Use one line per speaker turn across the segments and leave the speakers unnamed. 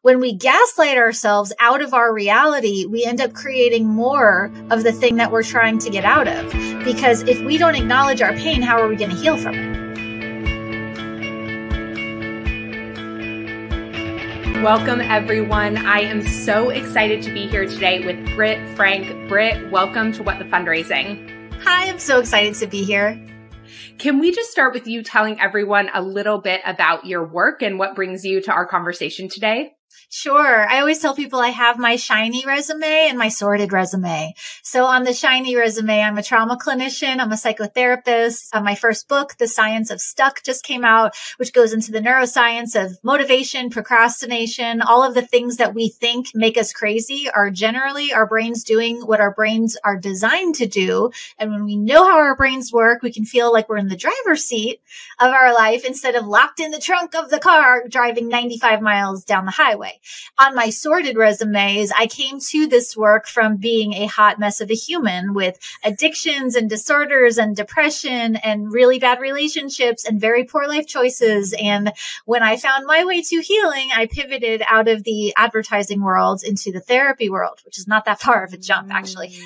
When we gaslight ourselves out of our reality, we end up creating more of the thing that we're trying to get out of. Because if we don't acknowledge our pain, how are we going to heal from it?
Welcome, everyone. I am so excited to be here today with Britt Frank. Britt, welcome to What the Fundraising.
Hi, I'm so excited to be here.
Can we just start with you telling everyone a little bit about your work and what brings you to our conversation today?
Sure. I always tell people I have my shiny resume and my sorted resume. So on the shiny resume, I'm a trauma clinician. I'm a psychotherapist. My first book, The Science of Stuck, just came out, which goes into the neuroscience of motivation, procrastination, all of the things that we think make us crazy are generally our brains doing what our brains are designed to do. And when we know how our brains work, we can feel like we're in the driver's seat of our life instead of locked in the trunk of the car driving 95 miles down the highway. On my sorted resumes, I came to this work from being a hot mess of a human with addictions and disorders and depression and really bad relationships and very poor life choices. And when I found my way to healing, I pivoted out of the advertising world into the therapy world, which is not that far of a jump, actually.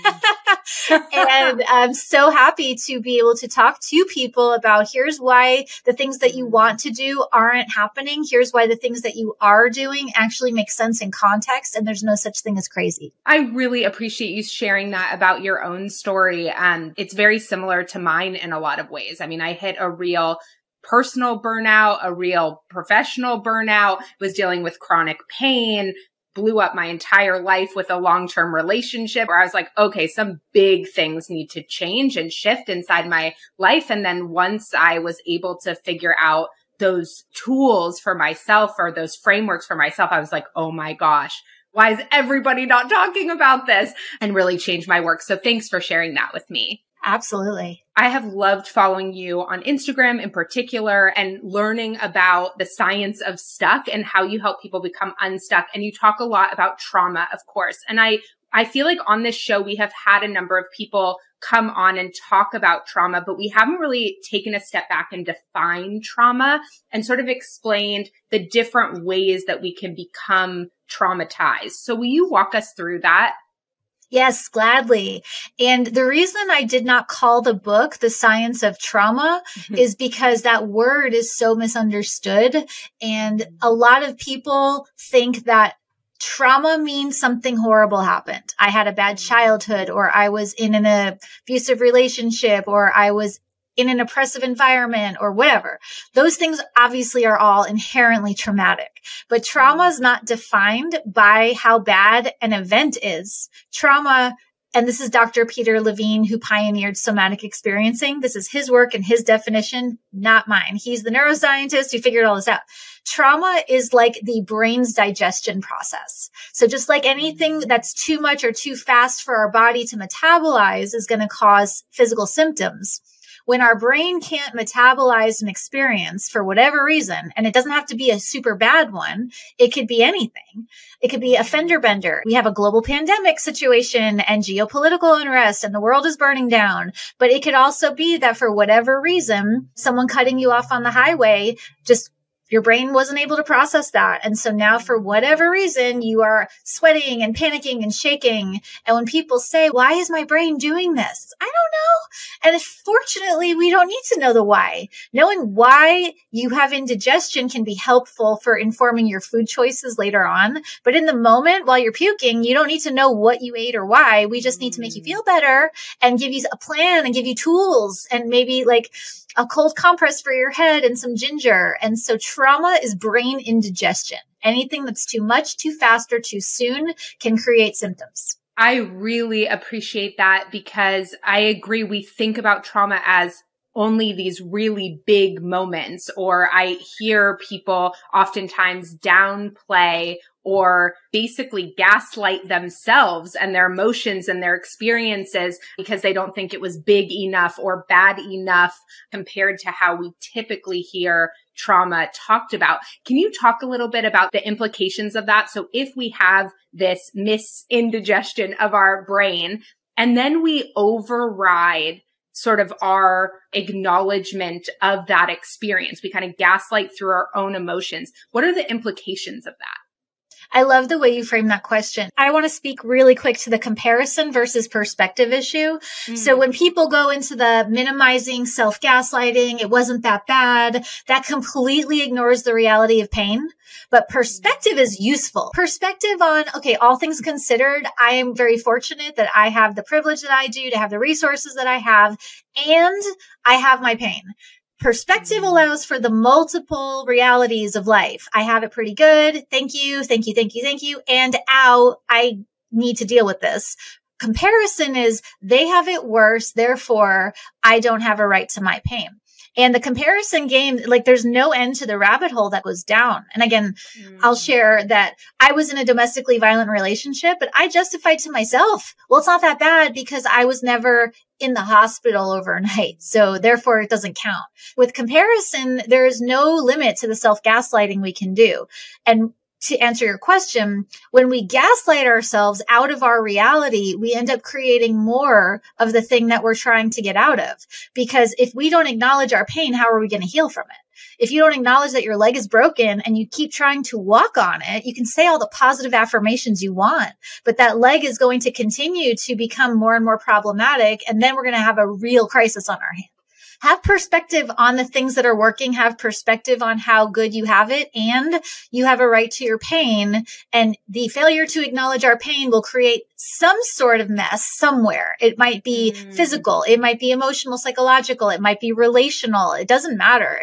And I'm so happy to be able to talk to people about here's why the things that you want to do aren't happening. Here's why the things that you are doing actually make sense in context. And there's no such thing as crazy.
I really appreciate you sharing that about your own story. It's very similar to mine in a lot of ways. I mean, I hit a real personal burnout, a real professional burnout, was dealing with chronic pain, blew up my entire life with a long-term relationship where I was like, okay, some big things need to change and shift inside my life. And then once I was able to figure out those tools for myself or those frameworks for myself, I was like, oh my gosh, why is everybody not talking about this? And really changed my work. So thanks for sharing that with me.
Absolutely.
I have loved following you on Instagram in particular and learning about the science of stuck and how you help people become unstuck. And you talk a lot about trauma, of course. And I feel like on this show, we have had a number of people come on and talk about trauma, but we haven't really taken a step back and defined trauma and sort of explained the different ways that we can become traumatized. So will you walk us through that?
Yes, gladly. And the reason I did not call the book The Science of Trauma is because that word is so misunderstood. And a lot of people think that trauma means something horrible happened. I had a bad childhood, or I was in an abusive relationship, or I was in an oppressive environment, or whatever. Those things obviously are all inherently traumatic, but trauma is not defined by how bad an event is. Trauma, and this is Dr. Peter Levine, who pioneered somatic experiencing. This is his work and his definition, not mine. He's the neuroscientist who figured all this out. Trauma is like the brain's digestion process. So just like anything that's too much or too fast for our body to metabolize is going to cause physical symptoms. When our brain can't metabolize an experience for whatever reason, and it doesn't have to be a super bad one, it could be anything. It could be a fender bender. We have a global pandemic situation and geopolitical unrest and the world is burning down. But it could also be that for whatever reason, someone cutting you off on the highway, just your brain wasn't able to process that. And so now for whatever reason, you are sweating and panicking and shaking. And when people say, why is my brain doing this? I don't know. And fortunately, we don't need to know the why. Knowing why you have indigestion can be helpful for informing your food choices later on. But in the moment while you're puking, you don't need to know what you ate or why. We just need to make you feel better and give you a plan and give you tools and maybe like a cold compress for your head and some ginger. And so trauma is brain indigestion. Anything that's too much, too fast, or too soon can create symptoms.
I really appreciate that because I agree. We think about trauma as only these really big moments, or I hear people oftentimes downplay or basically gaslight themselves and their emotions and their experiences because they don't think it was big enough or bad enough compared to how we typically hear trauma talked about. Can you talk a little bit about the implications of that? So if we have this misindigestion of our brain and then we override sort of our acknowledgement of that experience, we kind of gaslight through our own emotions. What are the implications of that?
I love the way you frame that question. I want to speak really quick to the comparison versus perspective issue. So when people go into the minimizing, self-gaslighting, it wasn't that bad, that completely ignores the reality of pain. But perspective is useful. Perspective on, okay, all things considered, I am very fortunate that I have the privilege that I do, to have the resources that I have, and I have my pain. Perspective allows for the multiple realities of life. I have it pretty good. Thank you. Thank you. Thank you. Thank you. And ow, I need to deal with this. Comparison is they have it worse. Therefore, I don't have a right to my pain. And the comparison game, like there's no end to the rabbit hole that goes down. And again, I'll share that I was in a domestically violent relationship, but I justified to myself, well, it's not that bad because I was never in the hospital overnight. So therefore it doesn't count. With comparison, there is no limit to the self-gaslighting we can do. And to answer your question, when we gaslight ourselves out of our reality, we end up creating more of the thing that we're trying to get out of. Because if we don't acknowledge our pain, how are we going to heal from it? If you don't acknowledge that your leg is broken and you keep trying to walk on it, you can say all the positive affirmations you want, but that leg is going to continue to become more and more problematic. And then we're going to have a real crisis on our hands. Have perspective on the things that are working, have perspective on how good you have it, and you have a right to your pain. And the failure to acknowledge our pain will create some sort of mess somewhere. It might be physical. It might be emotional, psychological. It might be relational. It doesn't matter.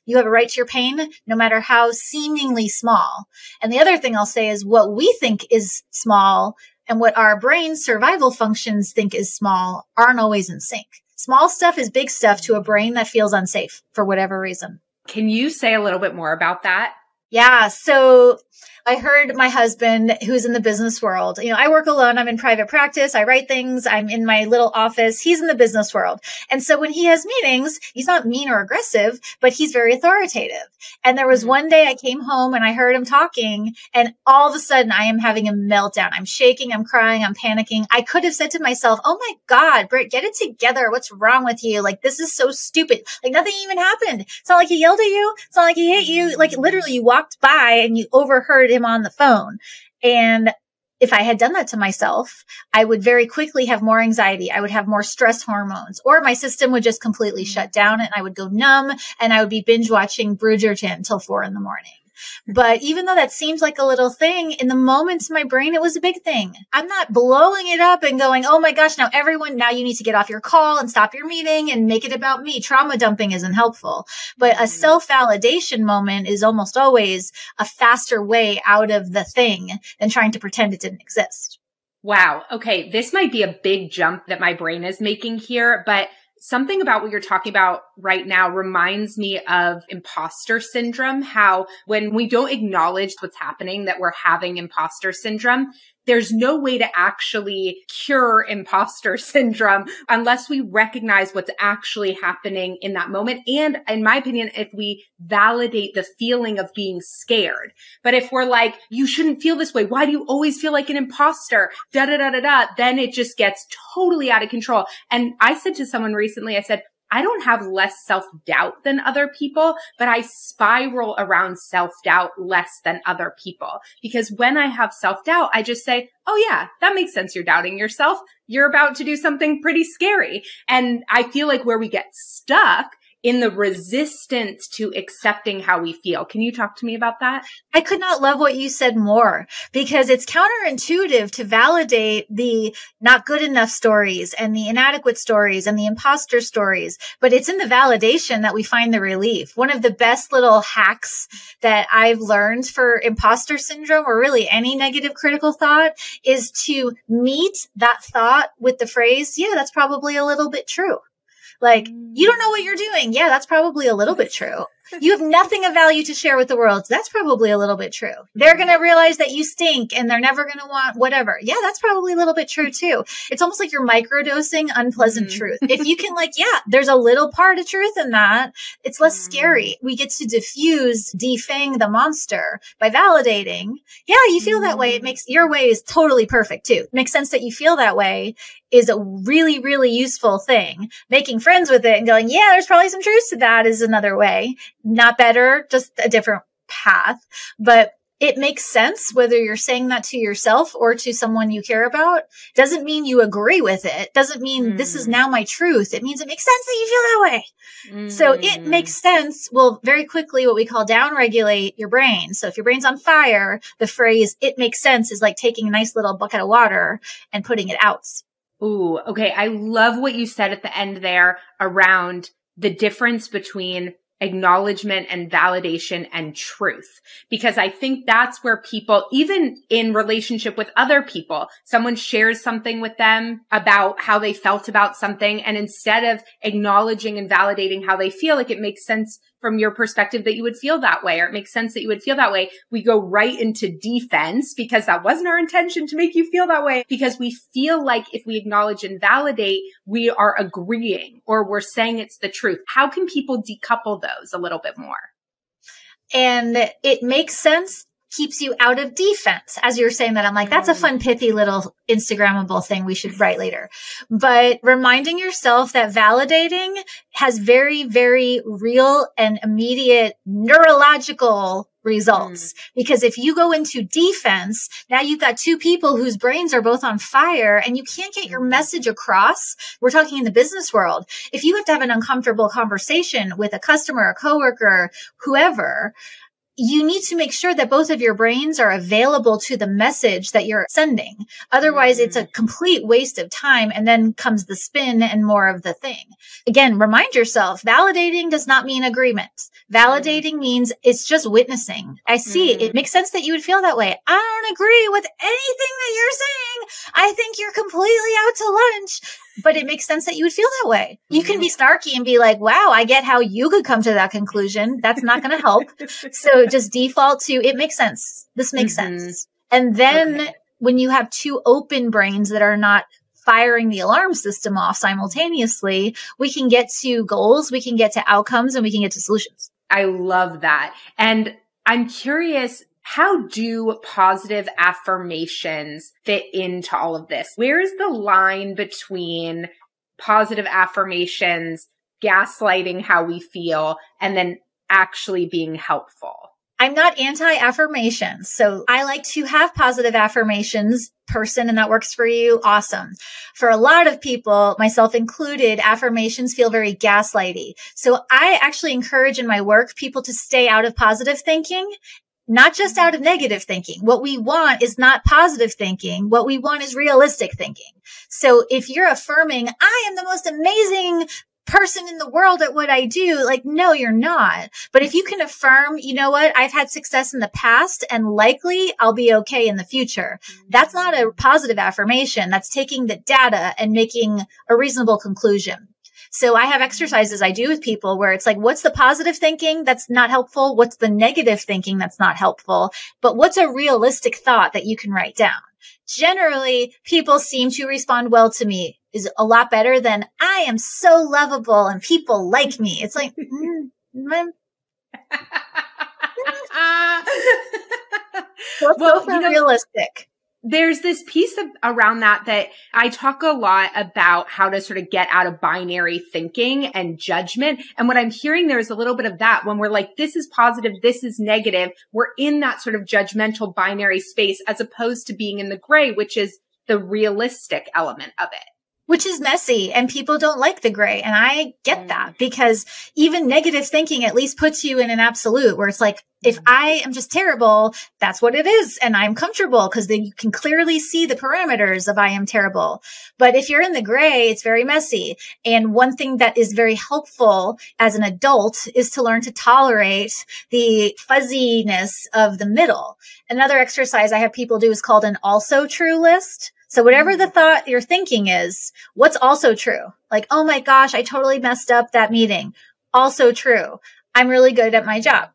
You have a right to your pain, no matter how seemingly small. And the other thing I'll say is what we think is small and what our brain survival functions think is small aren't always in sync. Small stuff is big stuff to a brain that feels unsafe for whatever reason.
Can you say a little bit more about that?
Yeah. So I heard my husband, who's in the business world, I work alone. I'm in private practice. I write things. I'm in my little office. He's in the business world. And so when he has meetings, he's not mean or aggressive, but he's very authoritative. And there was one day I came home and I heard him talking, and all of a sudden I am having a meltdown. I'm shaking. I'm crying. I'm panicking. I could have said to myself, oh my God, Britt, get it together. What's wrong with you? Like, this is so stupid. Like, nothing even happened. It's not like he yelled at you. It's not like he hit you. Like, literally you walked by and you overheard him on the phone. And if I had done that to myself, I would very quickly have more anxiety. I would have more stress hormones, or my system would just completely shut down and I would go numb and I would be binge watching Bridgerton until 4 a.m. But even though that seems like a little thing, in the moments in my brain, it was a big thing. I'm not blowing it up and going, oh my gosh, now you need to get off your call and stop your meeting and make it about me. Trauma dumping isn't helpful. But a self-validation moment is almost always a faster way out of the thing than trying to pretend it didn't exist.
Wow. Okay. This might be a big jump that my brain is making here, but something about what you're talking about right now reminds me of imposter syndrome, how when we don't acknowledge what's happening, that we're having imposter syndrome, there's no way to actually cure imposter syndrome unless we recognize what's actually happening in that moment. And in my opinion, if we validate the feeling of being scared. But if we're like, you shouldn't feel this way. Why do you always feel like an imposter? Da, da, da, da, da. Then it just gets totally out of control. And I said to someone recently, I said, I don't have less self-doubt than other people, but I spiral around self-doubt less than other people. Because when I have self-doubt, I just say, oh yeah, that makes sense. You're doubting yourself. You're about to do something pretty scary. And I feel like where we get stuck in the resistance to accepting how we feel. Can you talk to me about that?
I could not love what you said more, because it's counterintuitive to validate the not good enough stories and the inadequate stories and the imposter stories, but it's in the validation that we find the relief. One of the best little hacks that I've learned for imposter syndrome, or really any negative critical thought, is to meet that thought with the phrase, yeah, that's probably a little bit true. Like, you don't know what you're doing. Yeah, that's probably a little bit true. You have nothing of value to share with the world. That's probably a little bit true. They're going to realize that you stink and they're never going to want whatever. Yeah, that's probably a little bit true too. It's almost like you're microdosing unpleasant truth. If you can there's a little part of truth in that, it's less scary. We get to defang the monster by validating. Yeah, you feel that way. It makes your way is totally perfect too. It makes sense that you feel that way is a really, really useful thing. Making friends with it and going, yeah, there's probably some truth to that is another way. Not better, just a different path. But it makes sense whether you're saying that to yourself or to someone you care about. Doesn't mean you agree with it. Doesn't mean this is now my truth. It means it makes sense that you feel that way. So it makes sense will very quickly what we call downregulate your brain. So if your brain's on fire, the phrase it makes sense is like taking a nice little bucket of water and putting it out.
Ooh, okay. I love what you said at the end there around the difference between acknowledgement and validation and truth. Because I think that's where people, even in relationship with other people, someone shares something with them about how they felt about something. And instead of acknowledging and validating how they feel, like it makes sense from your perspective that you would feel that way, or it makes sense that you would feel that way. We go right into defense because that wasn't our intention to make you feel that way, because we feel like if we acknowledge and validate, we are agreeing or we're saying it's the truth. How can people decouple those a little bit more?
And it makes sense, keeps you out of defense. As you were saying that, I'm like, that's a fun, pithy little Instagrammable thing we should write later. But reminding yourself that validating has very, very real and immediate neurological results. Because if you go into defense, now you've got two people whose brains are both on fire and you can't get your message across. We're talking in the business world. If you have to have an uncomfortable conversation with a customer, a coworker, whoever, you need to make sure that both of your brains are available to the message that you're sending. Otherwise, it's a complete waste of time. And then comes the spin and more of the thing. Again, remind yourself, validating does not mean agreement. Validating means it's just witnessing. I see. It makes sense that you would feel that way. I don't agree with anything that you're saying. I think you're completely out to lunch. But it makes sense that you would feel that way. You can be snarky and be like, wow, I get how you could come to that conclusion. That's not going to help. So just default to, it makes sense. This makes sense. And then when you have two open brains that are not firing the alarm system off simultaneously, we can get to goals, we can get to outcomes, and we can get to solutions.
I love that. And I'm curious, how do positive affirmations fit into all of this? Where's the line between positive affirmations, gaslighting how we feel, and then actually being helpful?
I'm not anti-affirmations. So I like to have positive affirmations person, and that works for you. Awesome. For a lot of people, myself included, affirmations feel very gaslighty. So I actually encourage in my work people to stay out of positive thinking, not just out of negative thinking. What we want is not positive thinking. What we want is realistic thinking. So if you're affirming, I am the most amazing person in the world at what I do, like, no, you're not. But if you can affirm, you know what, I've had success in the past and likely I'll be okay in the future. That's not a positive affirmation. That's taking the data and making a reasonable conclusion. So I have exercises I do with people where it's like, what's the positive thinking that's not helpful? What's the negative thinking that's not helpful? But what's a realistic thought that you can write down? Generally, people seem to respond well to me is a lot better than I am so lovable and people like me. It's like, well, realistic.
There's this piece around that I talk a lot about how to sort of get out of binary thinking and judgment. And what I'm hearing there is a little bit of that when we're like, this is positive, this is negative. We're in that sort of judgmental binary space as opposed to being in the gray, which is the realistic element of it.
Which is messy, and people don't like the gray. And I get that because even negative thinking at least puts you in an absolute where it's like, if I am just terrible, that's what it is. And I'm comfortable because then you can clearly see the parameters of I am terrible. But if you're in the gray, it's very messy. And one thing that is very helpful as an adult is to learn to tolerate the fuzziness of the middle. Another exercise I have people do is called an also true list. So whatever the thought you're thinking is, what's also true? Like, oh my gosh, I totally messed up that meeting. Also true. I'm really good at my job.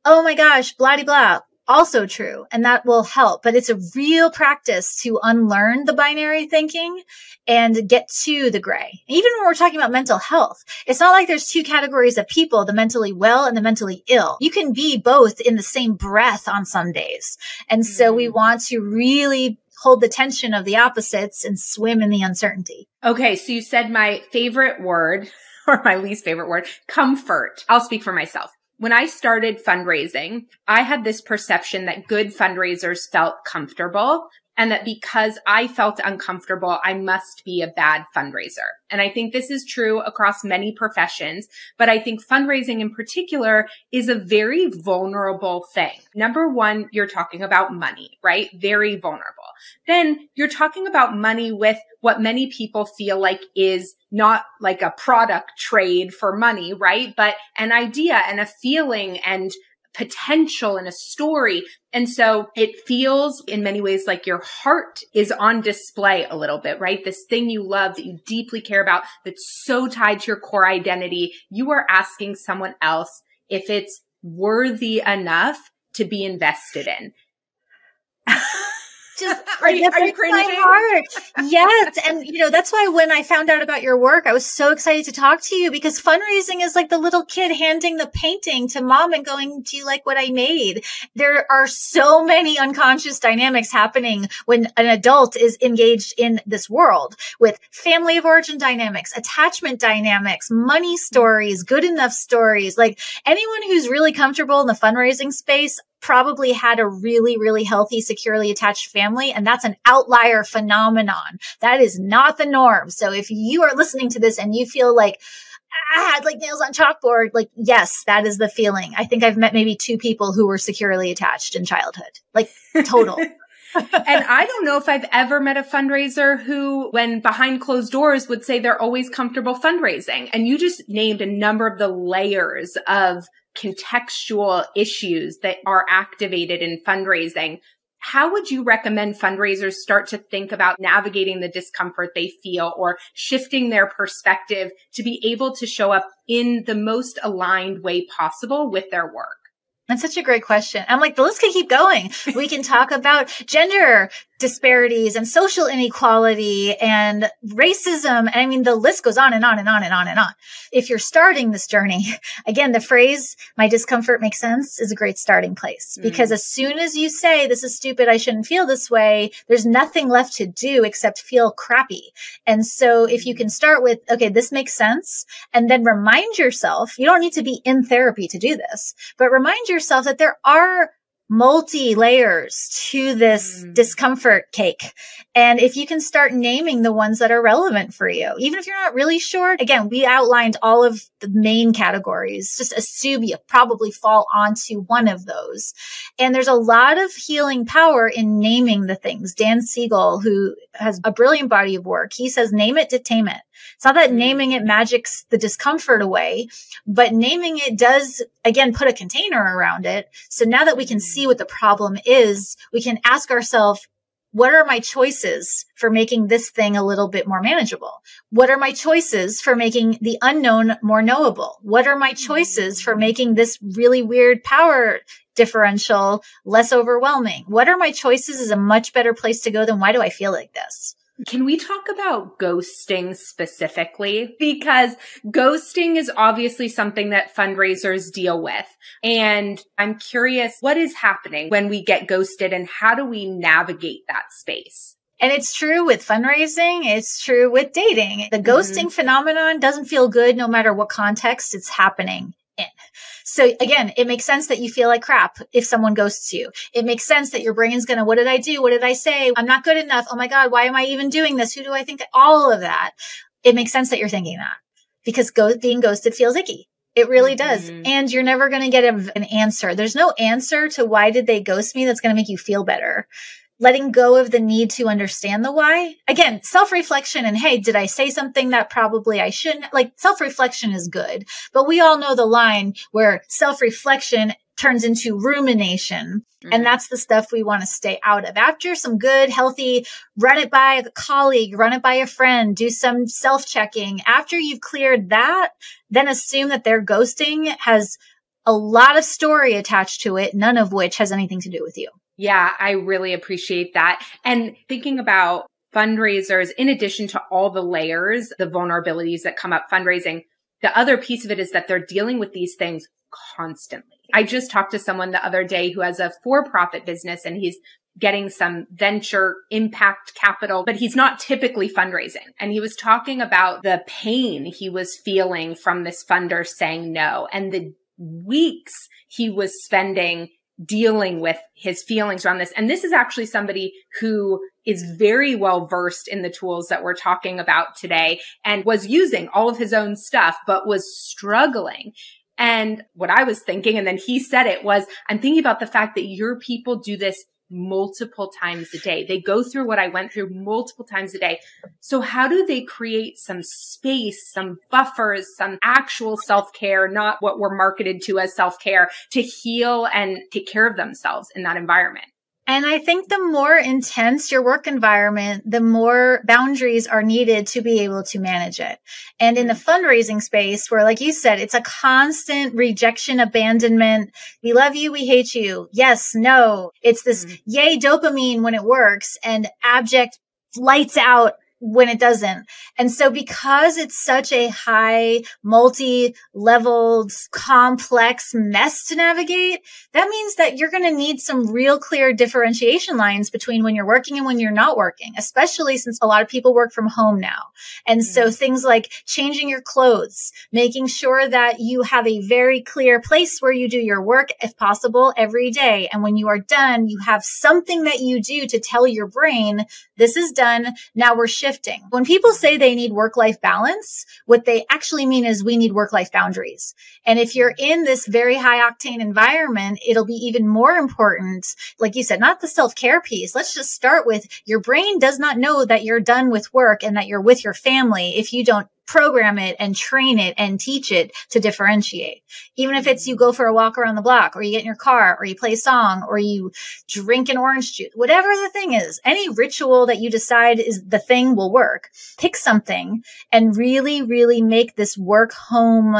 Oh my gosh, blah, blah, blah. Also true. And that will help. But it's a real practice to unlearn the binary thinking and get to the gray. Even when we're talking about mental health, it's not like there's two categories of people, the mentally well and the mentally ill. You can be both in the same breath on some days. And so we want to really hold the tension of the opposites and swim in the uncertainty.
Okay. So you said my favorite word or my least favorite word, comfort. I'll speak for myself. When I started fundraising, I had this perception that good fundraisers felt comfortable, and that because I felt uncomfortable, I must be a bad fundraiser. And I think this is true across many professions, but I think fundraising in particular is a very vulnerable thing. Number one, you're talking about money, right? Very vulnerable. Then you're talking about money with what many people feel like is not like a product trade for money, right? But an idea and a feeling and potential and a story. And so it feels in many ways like your heart is on display a little bit, right? This thing you love that you deeply care about that's so tied to your core identity. You are asking someone else if it's worthy enough to be invested in.
Just
are you cringing?
My heart. Yes. And that's why when I found out about your work, I was so excited to talk to you, because fundraising is like the little kid handing the painting to mom and going, do you like what I made? There are so many unconscious dynamics happening when an adult is engaged in this world, with family of origin dynamics, attachment dynamics, money stories, good enough stories. Like, anyone who's really comfortable in the fundraising space probably had a really, really healthy, securely attached family. And that's an outlier phenomenon. That is not the norm. So if you are listening to this and you feel like, I had like nails on chalkboard, like, yes, that is the feeling. I think I've met maybe 2 people who were securely attached in childhood, like total.
And I don't know if I've ever met a fundraiser who, when behind closed doors, would say they're always comfortable fundraising. And you just named a number of the layers of contextual issues that are activated in fundraising. How would you recommend fundraisers start to think about navigating the discomfort they feel, or shifting their perspective to be able to show up in the most aligned way possible with their work?
That's such a great question. I'm like, the list can keep going. We can talk about gender disparities and social inequality and racism. And I mean, the list goes on and on and on and on and on. If you're starting this journey, again, the phrase, my discomfort makes sense, is a great starting place, because as soon as you say, this is stupid, I shouldn't feel this way, there's nothing left to do except feel crappy. And so if you can start with, okay, this makes sense, and then remind yourself, you don't need to be in therapy to do this, but remind yourself that there are multi-layers to this discomfort cake. And if you can start naming the ones that are relevant for you, even if you're not really sure, again, we outlined all of the main categories. Just assume you probably fall onto one of those. And there's a lot of healing power in naming the things. Dan Siegel, who has a brilliant body of work, he says, name it to tame it. It's not that naming it magics the discomfort away, but naming it does, again, put a container around it. So now that we can see what the problem is, we can ask ourselves, what are my choices for making this thing a little bit more manageable? What are my choices for making the unknown more knowable? What are my choices for making this really weird power differential less overwhelming? What are my choices is a much better place to go than why do I feel like this?
Can we talk about ghosting specifically? Because ghosting is obviously something that fundraisers deal with. And I'm curious, what is happening when we get ghosted, and how do we navigate that space?
And it's true with fundraising. It's true with dating. The ghosting phenomenon doesn't feel good no matter what context it's happening in. So again, it makes sense that you feel like crap if someone ghosts you. It makes sense that your brain's going to, what did I do? What did I say? I'm not good enough. Oh my God, why am I even doing this? Who do I think? All of that. It makes sense that you're thinking that, because being ghosted feels icky. It really does. And you're never going to get an answer. There's no answer to why did they ghost me that's going to make you feel better. Letting go of the need to understand the why. Again, self-reflection and, hey, did I say something that probably I shouldn't? Like, self-reflection is good, but we all know the line where self-reflection turns into rumination. And that's the stuff we want to stay out of. After some good, healthy, run it by a colleague, run it by a friend, do some self-checking. After you've cleared that, then assume that their ghosting has a lot of story attached to it, none of which has anything to do with you.
Yeah, I really appreciate that. And thinking about fundraisers, in addition to all the layers, the vulnerabilities that come up fundraising, the other piece of it is that they're dealing with these things constantly. I just talked to someone the other day who has a for-profit business, and he's getting some venture impact capital, but he's not typically fundraising. And he was talking about the pain he was feeling from this funder saying no, and the weeks he was spending dealing with his feelings around this. And this is actually somebody who is very well versed in the tools that we're talking about today and was using all of his own stuff, but was struggling. And what I was thinking, and then he said it, was, I'm thinking about the fact that your people do this multiple times a day. They go through what I went through multiple times a day. So how do they create some space, some buffers, some actual self-care, not what we're marketed to as self-care, to heal and take care of themselves in that environment?
And I think the more intense your work environment, the more boundaries are needed to be able to manage it. And in the fundraising space where, like you said, it's a constant rejection, abandonment. We love you. We hate you. Yes, no. It's this yay dopamine when it works and abject lights out when it doesn't. And so because it's such a high, multi-leveled, complex mess to navigate, that means that you're going to need some real clear differentiation lines between when you're working and when you're not working, especially since a lot of people work from home now. And so things like changing your clothes, making sure that you have a very clear place where you do your work, if possible, every day. And when you are done, you have something that you do to tell your brain, this is done. Now we're shifting. When people say they need work-life balance, what they actually mean is we need work-life boundaries. And if you're in this very high-octane environment, it'll be even more important. Like you said, not the self-care piece. Let's just start with your brain does not know that you're done with work and that you're with your family if you don't program it and train it and teach it to differentiate. Even if it's you go for a walk around the block, or you get in your car, or you play a song, or you drink an orange juice, whatever the thing is, any ritual that you decide is the thing will work. Pick something and really, really make this work home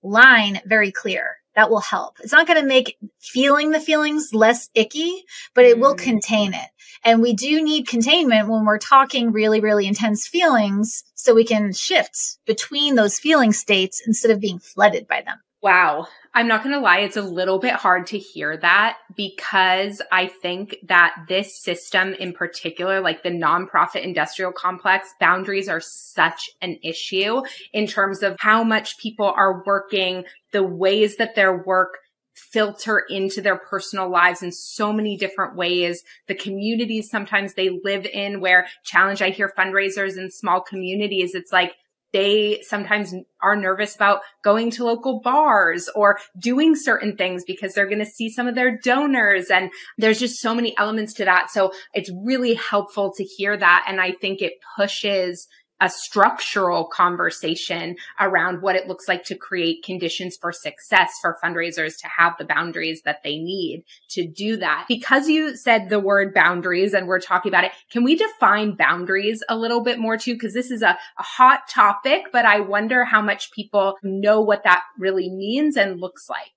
line very clear. That will help. It's not going to make feeling the feelings less icky, but it will contain it. And we do need containment when we're talking really, really intense feelings so we can shift between those feeling states instead of being flooded by them.
Wow. I'm not going to lie. It's a little bit hard to hear that because I think that this system in particular, like the nonprofit industrial complex, boundaries are such an issue in terms of how much people are working, the ways that their work filter into their personal lives in so many different ways. The communities sometimes they live in where challenge, I hear fundraisers in small communities. It's like, they sometimes are nervous about going to local bars or doing certain things because they're going to see some of their donors. And there's just so many elements to that. So it's really helpful to hear that. And I think it pushes a structural conversation around what it looks like to create conditions for success for fundraisers to have the boundaries that they need to do that. Because you said the word boundaries and we're talking about it, can we define boundaries a little bit more too? Because this is a hot topic, but I wonder how much people know what that really means and looks like.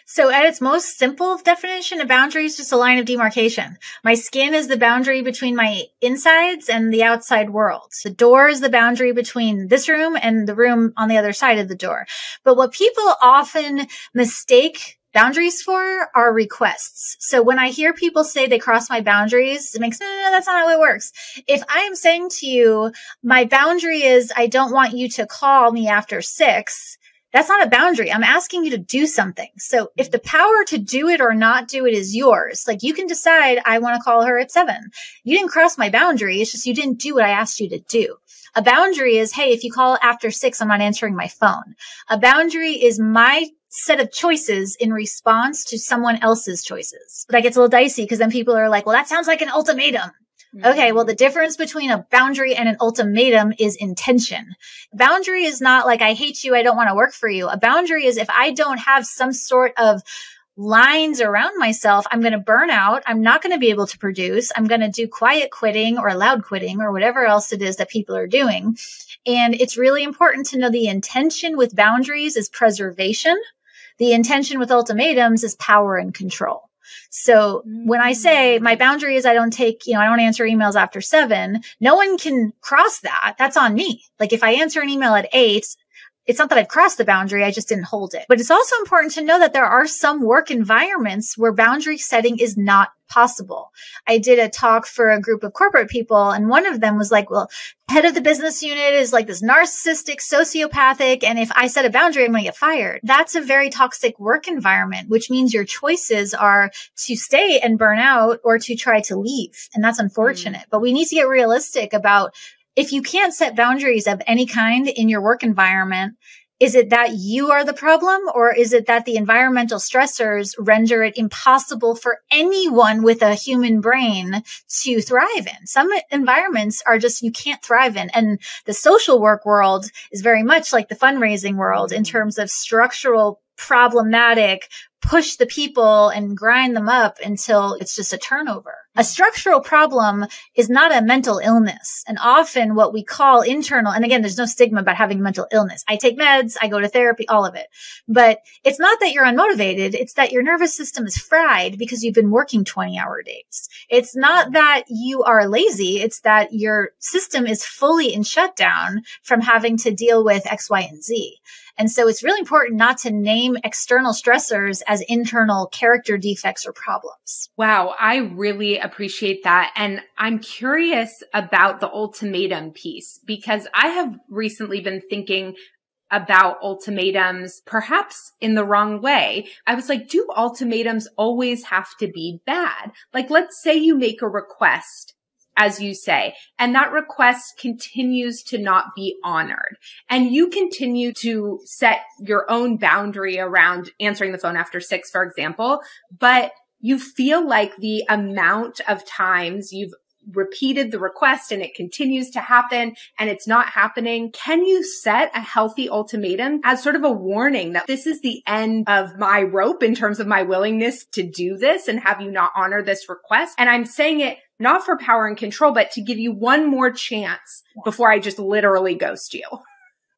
So at its most simple definition, a boundary is just a line of demarcation. My skin is the boundary between my insides and the outside world. The door is the boundary between this room and the room on the other side of the door. But what people often mistake boundaries for are requests. So when I hear people say they cross my boundaries, it makes, no, that's not how it works. If I am saying to you, my boundary is I don't want you to call me after 6, that's not a boundary. I'm asking you to do something. So if the power to do it or not do it is yours, like you can decide, I want to call her at 7. You didn't cross my boundary. It's just you didn't do what I asked you to do. A boundary is, hey, if you call after 6, I'm not answering my phone. A boundary is my set of choices in response to someone else's choices. That gets a little dicey because then people are like, well, that sounds like an ultimatum. Okay, well, the difference between a boundary and an ultimatum is intention. Boundary is not like, I hate you, I don't want to work for you. A boundary is if I don't have some sort of lines around myself, I'm going to burn out. I'm not going to be able to produce. I'm going to do quiet quitting or loud quitting or whatever else it is that people are doing. And it's really important to know the intention with boundaries is preservation. The intention with ultimatums is power and control. So when I say my boundary is I don't answer emails after 7, no one can cross that. That's on me. Like if I answer an email at 8, it's not that I've crossed the boundary, I just didn't hold it. But it's also important to know that there are some work environments where boundary setting is not possible. I did a talk for a group of corporate people, and one of them was like, well, head of the business unit is like this narcissistic, sociopathic, and if I set a boundary, I'm going to get fired. That's a very toxic work environment, which means your choices are to stay and burn out or to try to leave. And that's unfortunate. But we need to get realistic about, if you can't set boundaries of any kind in your work environment, is it that you are the problem, or is it that the environmental stressors render it impossible for anyone with a human brain to thrive in? Some environments are just, you can't thrive in. And the social work world is very much like the fundraising world in terms of structural, problematic, push the people and grind them up until it's just a turnover. A structural problem is not a mental illness. And often what we call internal, and again, there's no stigma about having mental illness. I take meds, I go to therapy, all of it. But it's not that you're unmotivated. It's that your nervous system is fried because you've been working 20-hour days. It's not that you are lazy. It's that your system is fully in shutdown from having to deal with X, Y, and Z. And so it's really important not to name external stressors as internal character defects or problems.
Wow, I really appreciate that. And I'm curious about the ultimatum piece, because I have recently been thinking about ultimatums, perhaps in the wrong way. I was like, do ultimatums always have to be bad? Like, let's say you make a request, as you say, and that request continues to not be honored. And you continue to set your own boundary around answering the phone after 6, for example, but you feel like the amount of times you've repeated the request and it continues to happen and it's not happening. Can you set a healthy ultimatum as sort of a warning that this is the end of my rope in terms of my willingness to do this and have you not honor this request? And I'm saying it not for power and control, but to give you one more chance before I just literally ghost you.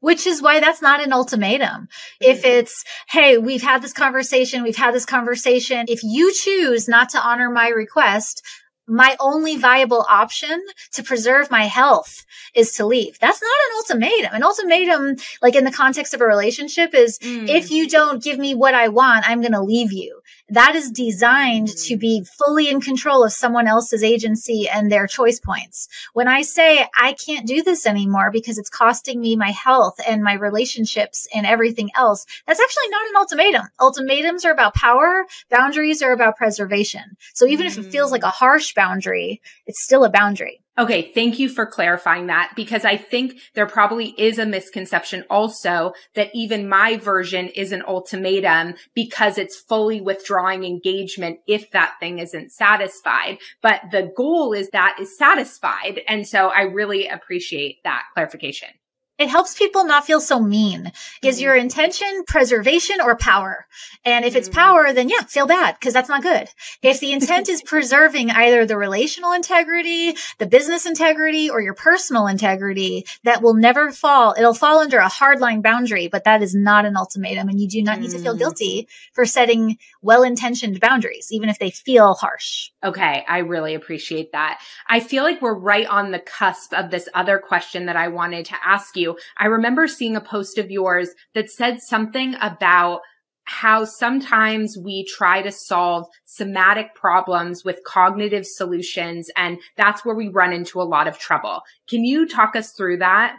Which is why that's not an ultimatum. If it's, hey, we've had this conversation. If you choose not to honor my request, my only viable option to preserve my health is to leave. That's not an ultimatum. An ultimatum, like in the context of a relationship, is if you don't give me what I want, I'm going to leave you. That is designed to be fully in control of someone else's agency and their choice points. When I say I can't do this anymore because it's costing me my health and my relationships and everything else, that's actually not an ultimatum. Ultimatums are about power. Boundaries are about preservation. So even if it feels like a harsh boundary, it's still a boundary.
Okay, thank you for clarifying that, because I think there probably is a misconception also that even my version is an ultimatum because it's fully withdrawing engagement if that thing isn't satisfied. But the goal is that is satisfied. And so I really appreciate that clarification.
It helps people not feel so mean. Is your intention preservation or power? And if it's power, then yeah, feel bad because that's not good. If the intent is preserving either the relational integrity, the business integrity, or your personal integrity, that will never fall. It'll fall under a hardline boundary, but that is not an ultimatum. And you do not need to feel guilty for setting well-intentioned boundaries, even if they feel harsh.
Okay, I really appreciate that. I feel like we're right on the cusp of this other question that I wanted to ask you. I remember seeing a post of yours that said something about how sometimes we try to solve somatic problems with cognitive solutions, and that's where we run into a lot of trouble. Can you talk us through that?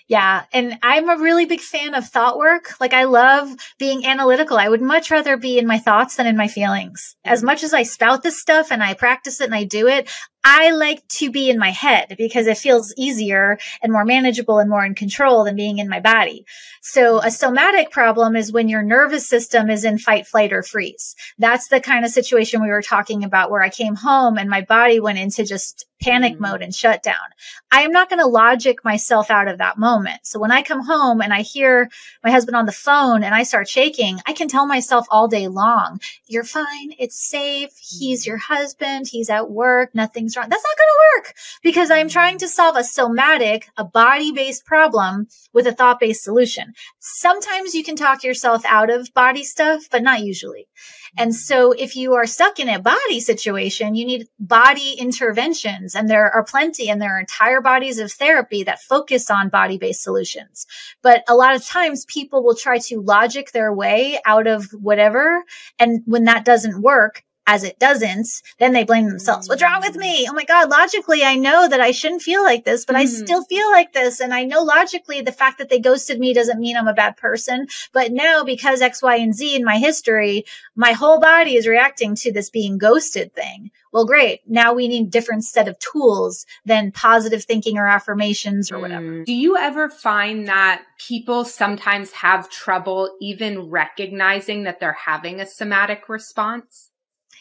Yeah. And I'm a really big fan of thought work. Like I love being analytical. I would much rather be in my thoughts than in my feelings. As much as I spout this stuff and I practice it and I do it, I like to be in my head because it feels easier and more manageable and more in control than being in my body. So a somatic problem is when your nervous system is in fight, flight, or freeze. That's the kind of situation we were talking about where I came home and my body went into just panic mode and shut down. I am not going to logic myself out of that moment. So when I come home and I hear my husband on the phone and I start shaking, I can tell myself all day long, you're fine. It's safe. He's your husband. He's at work. Nothing's wrong. That's not going to work because I'm trying to solve a somatic, a body-based problem with a thought-based solution. Sometimes you can talk yourself out of body stuff, but not usually. And so if you are stuck in a body situation, you need body interventions. And there are plenty, and there are entire bodies of therapy that focus on body-based solutions. But a lot of times people will try to logic their way out of whatever. And when that doesn't work, as it doesn't, then they blame themselves. What's wrong with me? Oh my God, logically, I know that I shouldn't feel like this, but I still feel like this. And I know logically the fact that they ghosted me doesn't mean I'm a bad person. But now because X, Y, and Z in my history, my whole body is reacting to this being ghosted thing. Well, great. Now we need different set of tools than positive thinking or affirmations or whatever.
Do you ever find that people sometimes have trouble even recognizing that they're having a somatic response?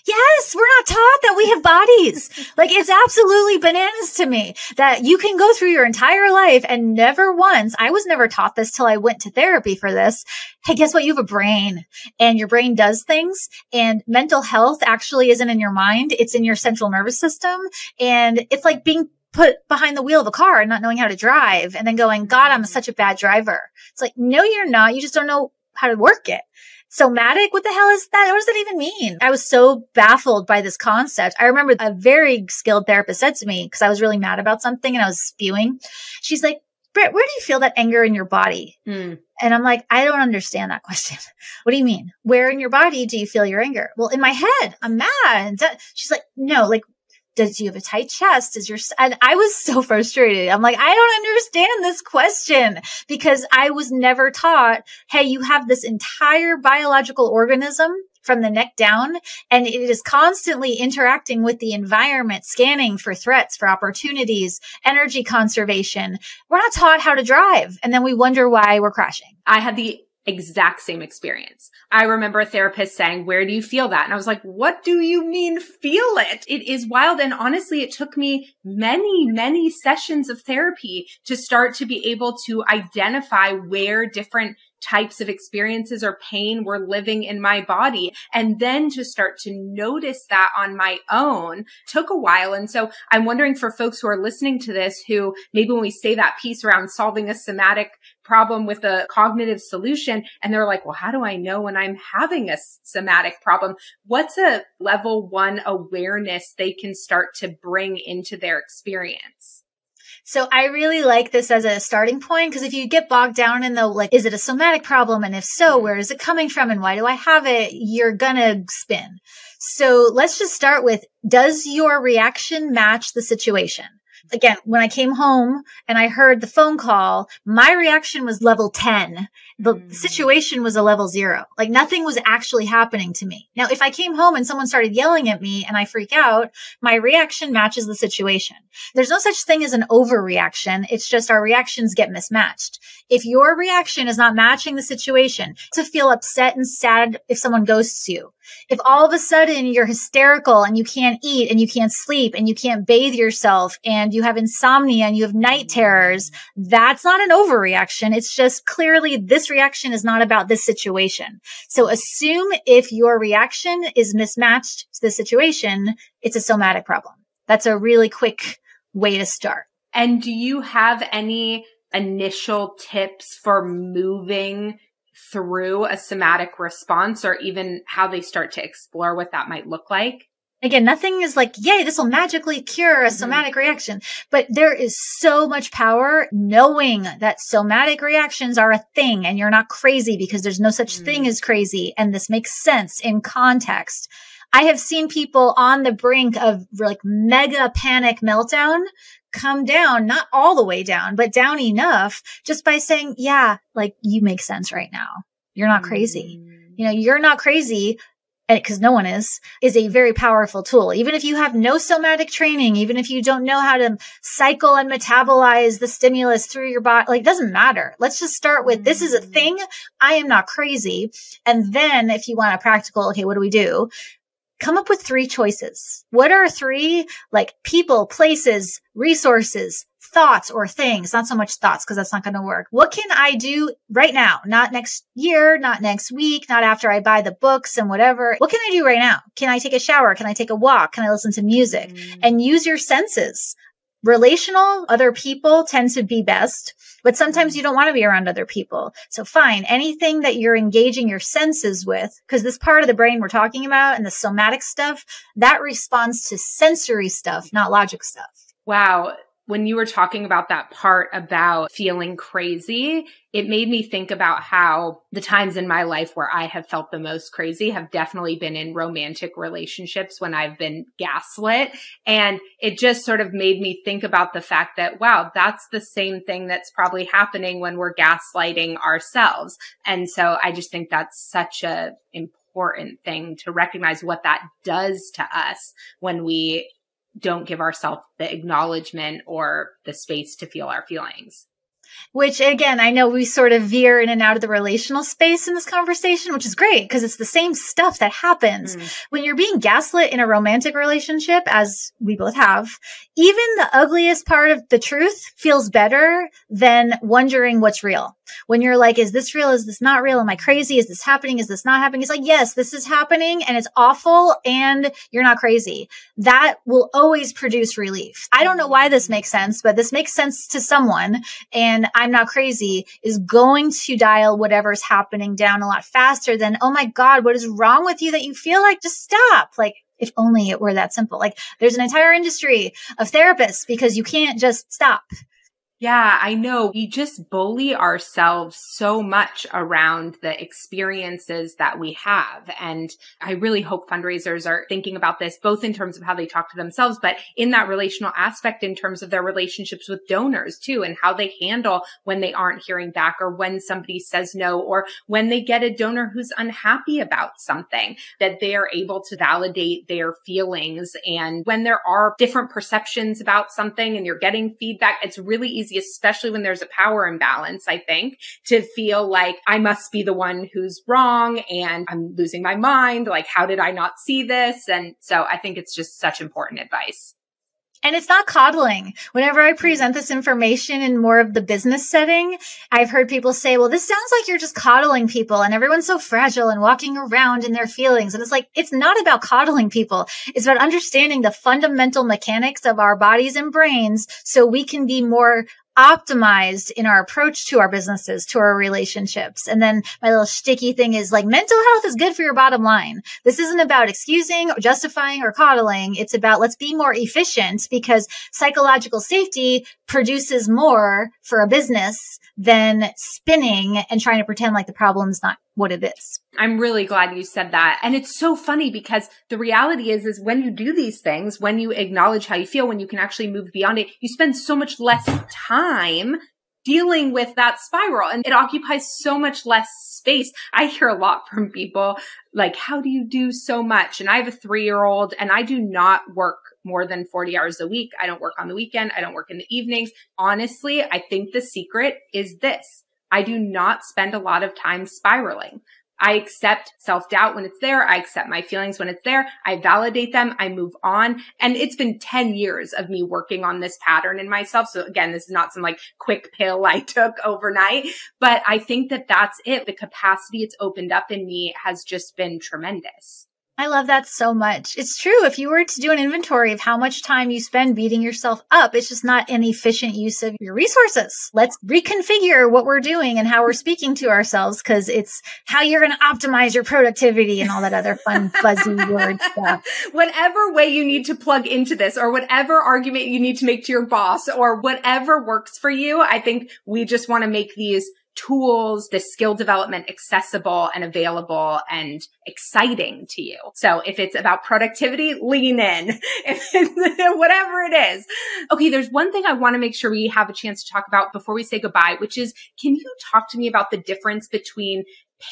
Yes, we're not taught that we have bodies. Like, it's absolutely bananas to me that you can go through your entire life and never once, I was never taught this till I went to therapy for this. Hey, guess what? You have a brain, and your brain does things, and mental health actually isn't in your mind. It's in your central nervous system. And it's like being put behind the wheel of a car and not knowing how to drive and then going, God, I'm such a bad driver. It's like, no, you're not. You just don't know how to work it. Somatic, what the hell is that? What does that even mean? I was so baffled by this concept. I remember a very skilled therapist said to me, because I was really mad about something and I was spewing. She's like, Britt, where do you feel that anger in your body? And I'm like, I don't understand that question. What do you mean? Where in your body do you feel your anger? Well, in my head, I'm mad. She's like, no, like, do you have a tight chest? And I was so frustrated. I'm like, I don't understand this question because I was never taught, hey, you have this entire biological organism from the neck down, and it is constantly interacting with the environment, scanning for threats, for opportunities, energy conservation. We're not taught how to drive. And then we wonder why we're crashing.
I had the exact same experience. I remember a therapist saying, where do you feel that? And I was like, what do you mean feel it? It is wild. And honestly, it took me many sessions of therapy to start to be able to identify where different types of experiences or pain were living in my body. And then to start to notice that on my own took a while. And so I'm wondering for folks who are listening to this, who maybe when we say that piece around solving a somatic problem with a cognitive solution, and they're like, well, how do I know when I'm having a somatic problem? What's a level 1 awareness they can start to bring into their experience?
So I really like this as a starting point, because if you get bogged down in the, like, is it a somatic problem? And if so, where is it coming from? And why do I have it? You're gonna spin. So let's just start with, does your reaction match the situation? Again, when I came home and I heard the phone call, my reaction was level 10. The situation was a level 0. Like nothing was actually happening to me. Now, if I came home and someone started yelling at me and I freak out, my reaction matches the situation. There's no such thing as an overreaction. It's just our reactions get mismatched. If your reaction is not matching the situation, to feel upset and sad if someone ghosts you, if all of a sudden you're hysterical and you can't eat and you can't sleep and you can't bathe yourself and you have insomnia and you have night terrors, that's not an overreaction. It's just clearly this reaction is not about this situation. So assume if your reaction is mismatched to the situation, it's a somatic problem. That's a really quick way to start.
And do you have any initial tips for moving through a somatic response, or even how they start to explore what that might look like?
Again, nothing is like, yay, this will magically cure a somatic reaction. But there is so much power knowing that somatic reactions are a thing and you're not crazy, because there's no such thing as crazy. And this makes sense in context. I have seen people on the brink of like mega panic meltdown come down, not all the way down, but down enough just by saying, yeah, like you make sense right now. You're not crazy. You know, you're not crazy, because no one is a very powerful tool. Even if you have no somatic training, even if you don't know how to cycle and metabolize the stimulus through your body, like it doesn't matter. Let's just start with, this is a thing. I am not crazy. And then if you want a practical, okay, what do we do? Come up with 3 choices. What are 3 like people, places, resources, thoughts, or things? Not so much thoughts, because that's not going to work. What can I do right now? Not next year, not next week, not after I buy the books and whatever. What can I do right now? Can I take a shower? Can I take a walk? Can I listen to music? And use your senses. Relational, other people tend to be best, but sometimes you don't want to be around other people. So fine, anything that you're engaging your senses with, because this part of the brain we're talking about and the somatic stuff, that responds to sensory stuff, not logic stuff.
Wow. When you were talking about that part about feeling crazy, it made me think about how the times in my life where I have felt the most crazy have definitely been in romantic relationships when I've been gaslit. And it just sort of made me think about the fact that, wow, that's the same thing that's probably happening when we're gaslighting ourselves. And so I just think that's such a important thing to recognize what that does to us when we don't give ourselves the acknowledgement or the space to feel our feelings.
Which again, I know we sort of veer in and out of the relational space in this conversation, which is great because it's the same stuff that happens when you're being gaslit in a romantic relationship, as we both have. Even the ugliest part of the truth feels better than wondering what's real. When you're like, is this real? Is this not real? Am I crazy? Is this happening? Is this not happening? It's like, yes, this is happening and it's awful and you're not crazy. That will always produce relief. I don't know why this makes sense, but this makes sense to someone. And I'm not crazy is going to dial whatever's happening down a lot faster than, oh my God, what is wrong with you that you feel like just stop? Like, if only it were that simple. Like there's an entire industry of therapists because you can't just stop.
Yeah, I know. We just bully ourselves so much around the experiences that we have. And I really hope fundraisers are thinking about this, both in terms of how they talk to themselves, but in that relational aspect, in terms of their relationships with donors too, and how they handle when they aren't hearing back or when somebody says no, or when they get a donor who's unhappy about something, that they are able to validate their feelings. And when there are different perceptions about something and you're getting feedback, it's really easy, especially when there's a power imbalance, I think, to feel like I must be the one who's wrong and I'm losing my mind. Like, how did I not see this? And so I think it's just such important advice.
And it's not coddling. Whenever I present this information in more of the business setting, I've heard people say, well, this sounds like you're just coddling people and everyone's so fragile and walking around in their feelings. And it's like, it's not about coddling people. It's about understanding the fundamental mechanics of our bodies and brains so we can be more optimized in our approach to our businesses, to our relationships. And then my little sticky thing is like, mental health is good for your bottom line. This isn't about excusing or justifying or coddling. It's about let's be more efficient because psychological safety produces more for a business than spinning and trying to pretend like the problem's not what it is.
I'm really glad you said that. And it's so funny because the reality is when you do these things, when you acknowledge how you feel, when you can actually move beyond it, you spend so much less time dealing with that spiral and it occupies so much less space. I hear a lot from people like, how do you do so much? And I have a 3-year-old and I do not work more than 40 hours a week. I don't work on the weekend. I don't work in the evenings. Honestly, I think the secret is this. I do not spend a lot of time spiraling. I accept self-doubt when it's there. I accept my feelings when it's there. I validate them. I move on. And it's been 10 years of me working on this pattern in myself. So again, this is not some like quick pill I took overnight, but I think that that's it. The capacity it's opened up in me has just been tremendous.
I love that so much. It's true. If you were to do an inventory of how much time you spend beating yourself up, it's just not an efficient use of your resources. Let's reconfigure what we're doing and how we're speaking to ourselves because it's how you're going to optimize your productivity and all that other fun, fuzzy word stuff.
Whatever way you need to plug into this or whatever argument you need to make to your boss or whatever works for you, I think we just want to make these tools, this skill development accessible and available and exciting to you. So if it's about productivity, lean in. If it's whatever it is. Okay, there's one thing I want to make sure we have a chance to talk about before we say goodbye, which is, can you talk to me about the difference between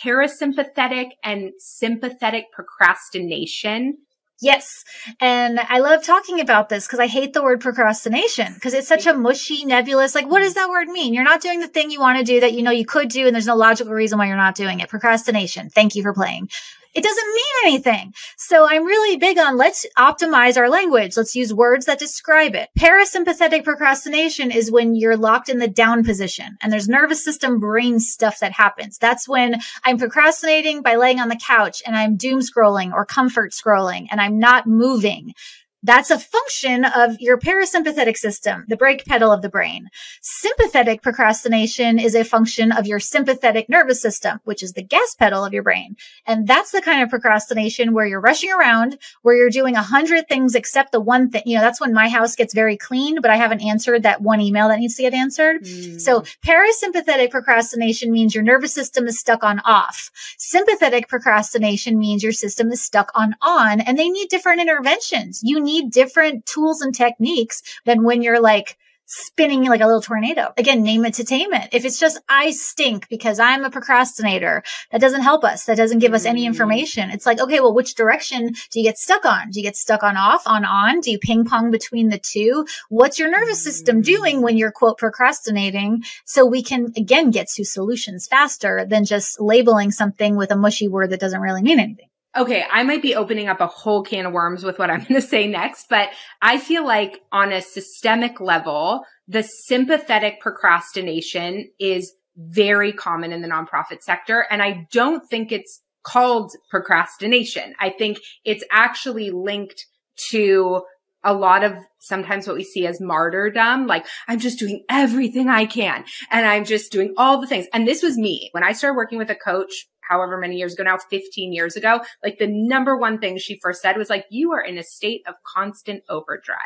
parasympathetic and sympathetic procrastination?
Yes. And I love talking about this because I hate the word procrastination because it's such a mushy, nebulous, like, what does that word mean? You're not doing the thing you want to do that you know you could do, and there's no logical reason why you're not doing it. Procrastination. Thank you for playing. It doesn't mean anything. So I'm really big on let's optimize our language. Let's use words that describe it. Parasympathetic procrastination is when you're locked in the down position and there's nervous system brain stuff that happens. That's when I'm procrastinating by laying on the couch and I'm doom scrolling or comfort scrolling and I'm not moving. That's a function of your parasympathetic system, the brake pedal of the brain. Sympathetic procrastination is a function of your sympathetic nervous system, which is the gas pedal of your brain. And that's the kind of procrastination where you're rushing around, where you're doing 100 things except the one thing. That's when my house gets very clean, but I haven't answered that one email that needs to get answered. So parasympathetic procrastination means your nervous system is stuck on off. Sympathetic procrastination means your system is stuck on, and they need different interventions. You need different tools and techniques than when you're like spinning like a little tornado. Again, name it to tame it. If it's just, I stink because I'm a procrastinator, that doesn't help us. That doesn't give us any information. It's like, okay, well, which direction do you get stuck on? Do you get stuck on off, on? Do you ping pong between the two? What's your nervous system doing when you're, quote, procrastinating? So we can, again, get to solutions faster than just labeling something with a mushy word that doesn't really mean anything.
Okay, I might be opening up a whole can of worms with what I'm going to say next, but I feel like on a systemic level, the sympathetic procrastination is very common in the nonprofit sector. And I don't think it's called procrastination. I think it's actually linked to a lot of sometimes what we see as martyrdom, like I'm just doing everything I can and I'm just doing all the things. And this was me when I started working with a coach, however many years ago now, 15 years ago, like the number one thing she first said was like, you are in a state of constant overdrive.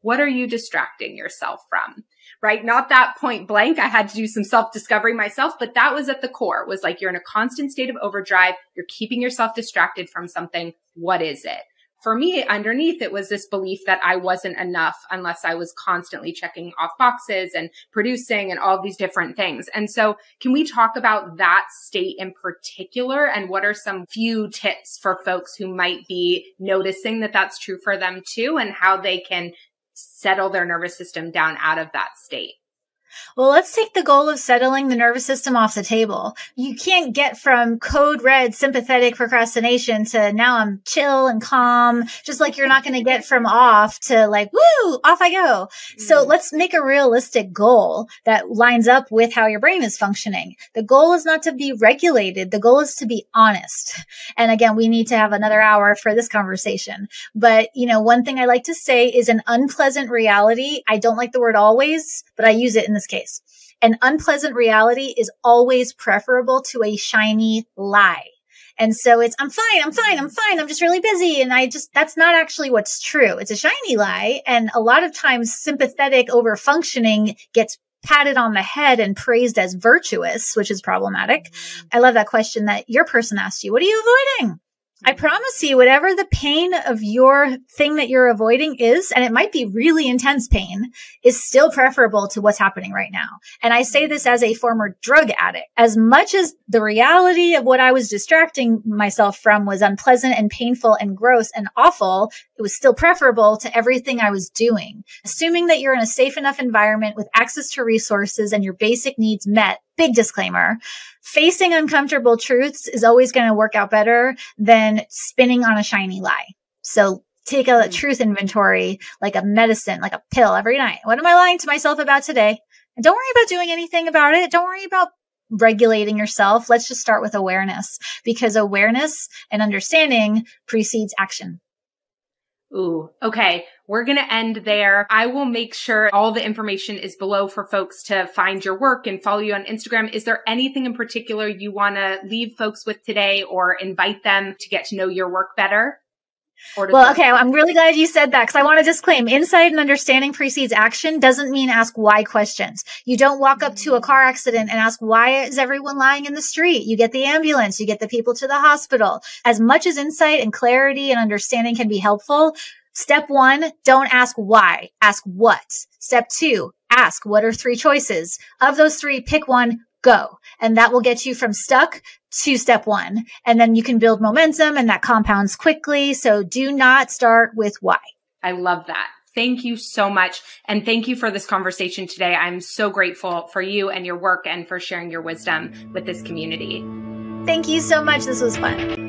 What are you distracting yourself from? Right? Not that point blank. I had to do some self-discovery myself, but that was at the core, was like, you're in a constant state of overdrive. You're keeping yourself distracted from something. What is it? For me, underneath it was this belief that I wasn't enough unless I was constantly checking off boxes and producing and all these different things. And so can we talk about that state in particular? And what are some few tips for folks who might be noticing that that's true for them too, and how they can settle their nervous system down out of that state?
Well, let's take the goal of settling the nervous system off the table. You can't get from code red sympathetic procrastination to now I'm chill and calm, just like you're not going to get from off to like, woo, off I go. So let's make a realistic goal that lines up with how your brain is functioning. The goal is not to be regulated. The goal is to be honest. And again, we need to have another hour for this conversation. But, one thing I like to say is an unpleasant reality. I don't like the word always, but I use it in this case. An unpleasant reality is always preferable to a shiny lie. And so it's, I'm fine. I'm just really busy. And that's not actually what's true. It's a shiny lie. And a lot of times sympathetic overfunctioning gets patted on the head and praised as virtuous, which is problematic. I love that question that your person asked you. What are you avoiding? I promise you, whatever the pain of your thing that you're avoiding is, and it might be really intense pain, is still preferable to what's happening right now. And I say this as a former drug addict. As much as the reality of what I was distracting myself from was unpleasant and painful and gross and awful, it was still preferable to everything I was doing. Assuming that you're in a safe enough environment with access to resources and your basic needs met, big disclaimer, facing uncomfortable truths is always going to work out better than spinning on a shiny lie. So take a truth inventory, like a medicine, like a pill every night. What am I lying to myself about today? And don't worry about doing anything about it. Don't worry about regulating yourself. Let's just start with awareness, because awareness and understanding precedes action.
Ooh, okay. We're going to end there. I will make sure all the information is below for folks to find your work and follow you on Instagram. Is there anything in particular you want to leave folks with today or invite them to get to know your work better? Well, okay. I'm really glad you said that, because I want to disclaim insight and understanding precedes action doesn't mean ask why questions. You don't walk up to a car accident and ask, why is everyone lying in the street? You get the ambulance, you get the people to the hospital. As much as insight and clarity and understanding can be helpful, step 1, don't ask why, ask what. Step 2, ask what are 3 choices. Of those 3, pick one, go. And that will get you from stuck to step 1. And then you can build momentum and that compounds quickly. So do not start with why. I love that. Thank you so much. And thank you for this conversation today. I'm so grateful for you and your work and for sharing your wisdom with this community.
Thank you so much. This was fun.